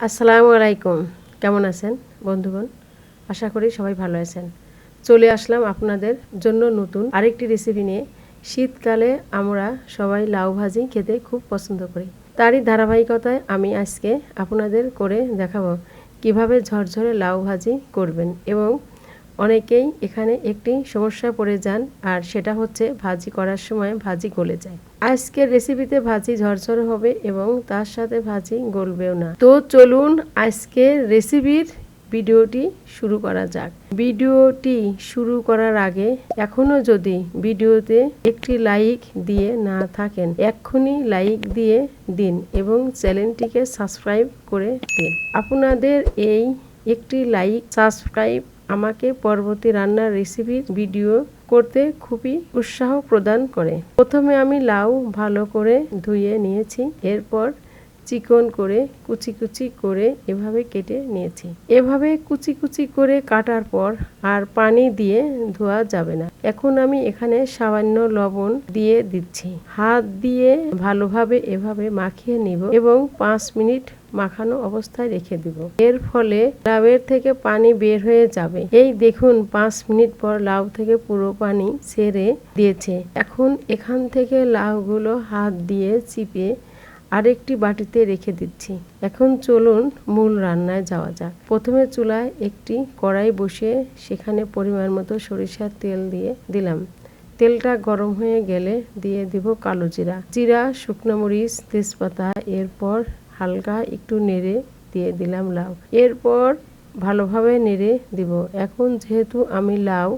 আসসালামু আলাইকুম। কেমন আছেন বন্ধুগণ? আশা করি সবাই ভালো আছেন। চলে আসলাম আপনাদের জন্য নতুন আরেকটি রেসিপি নিয়ে। শীতকালে আমরা সবাই লাউ ভাজি খেতে খুব পছন্দ করি। তারই ধারাবাহিকতায় আমি আজকে আপনাদের করে দেখাবো কিভাবে ঝরঝরে লাউ ভাজি করবেন। এবং অনেকেই এখানে একটি সমস্যায় পড়ে যান, আর সেটা হচ্ছে ভাজি করার সময় ভাজি গলে যায়। আজকের রেসিপিতে ভাজি ঝরঝরে হবে এবং তার সাথে ভাজি গলবেও না। তো চলুন আজকের রেসিপির ভিডিওটি শুরু করা যাক। ভিডিওটি শুরু করার আগে এখনো যদি ভিডিওতে একটি লাইক দিয়ে না থাকেন, এক্ষুনি লাইক দিয়ে দিন এবং চ্যানেলটিকে সাবস্ক্রাইব করে দিন। আপনাদের এই একটি লাইক সাবস্ক্রাইব আমাকে পরবর্তী রান্নার রেসিপির ভিডিও করতে খুবই উৎসাহ প্রদান করে। প্রথমে আমি লাউ ভালো করে ধুয়ে নিয়েছি, এরপর চিকন করে কুচি কুচি করে এভাবে কেটে নিয়েছি। এভাবে কুচি কুচি করে কাটার পর আর পানি দিয়ে ধোয়া যাবে না। এখন আমি এখানে সামান্য লবণ দিয়ে দিচ্ছি। হাত দিয়ে ভালোভাবে এভাবে মাখিয়ে নিব এবং 5 মিনিট মাখানো অবস্থায় রেখে দিব। এর ফলে লাউয়ের থেকে পানি বের হয়ে যাবে। এই দেখুন 5 মিনিট পর লাউ থেকে পুরো পানি ছেড়ে দিয়েছে। এখন এখান থেকে লাউগুলো হাত দিয়ে চিপে আরেকটি বাটিতে রেখে দিচ্ছি। এখন চলুন মূল রান্নায় যাওয়া যাক। প্রথমে চুলায় একটি কড়াই বসিয়ে সেখানে পরিমাণ মতো সরিষার তেল দিয়ে দিলাম। তেলটা গরম হয়ে গেলে দিয়ে দিব কালো জিরা, শুকনো মরিচ, তেজপাতা। এরপর হালকা একটু নেড়ে দিয়ে দিলাম লাউ। এরপর ভালোভাবে নেড়ে দিব। এখন যেহেতু আমি লাউ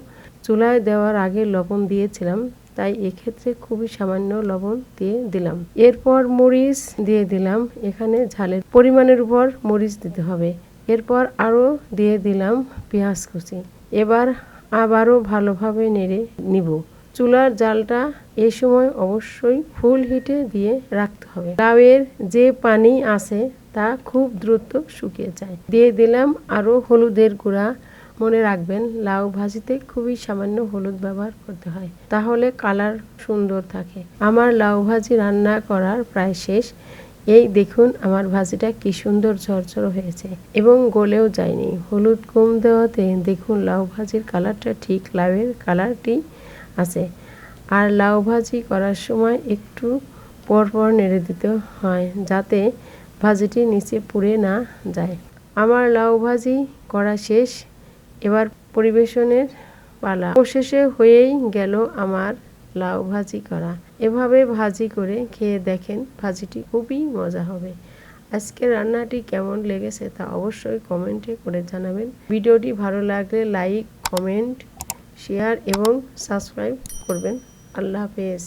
চুলায় দেওয়ার আগে লবণ দিয়েছিলাম, তাই এক্ষেত্রে খুবই সামান্য লবণ দিয়ে দিলাম। এরপর মরিচ দিয়ে দিলাম। এখানে ঝালের পরিমাণের উপর মরিচ দিতে হবে। এরপর আরও দিয়ে দিলাম পেঁয়াজ কুচি। এবার আবারও ভালোভাবে নেড়ে নিব। চুলার জালটা এই সময় অবশ্যই ফুল হিটে দিয়ে রাখতে হবে। লাউয়ের যে পানি আছে তা খুব দ্রুত শুকিয়ে যায়। দিয়ে দিলাম আরও হলুদের গুঁড়া। মনে রাখবেন লাউ ভাজিতে খুবই সামান্য হলুদ ব্যবহার করতে হয়, তাহলে কালার সুন্দর থাকে। আমার লাউ ভাজি রান্না করার প্রায় শেষ। এই দেখুন আমার ভাজিটা কি সুন্দর ঝরঝর হয়েছে এবং গলেও যায়নি। হলুদ কম দেওয়াতে দেখুন লাউ ভাজির কালারটা ঠিক লাউয়ের কালারটি আছে। আর লাউ ভাজি করার সময় একটু পরপর নেড়ে দিতে হয় যাতে ভাজিটি নিচে পুড়ে না যায়। আমার লাউ ভাজি করা শেষ। এবার পরিবেশনের পালা। অবশেষে হয়েই গেল আমার লাউ ভাজি করা। এভাবে ভাজি করে খেয়ে দেখেন, ভাজিটি খুবই মজা হবে। আজকের রান্নাটি কেমন লেগেছে তা অবশ্যই কমেন্টে করে জানাবেন। ভিডিওটি ভালো লাগলে লাইক, কমেন্ট, শেয়ার এবং সাবস্ক্রাইব করবেন। আল্লাহ হাফেজ।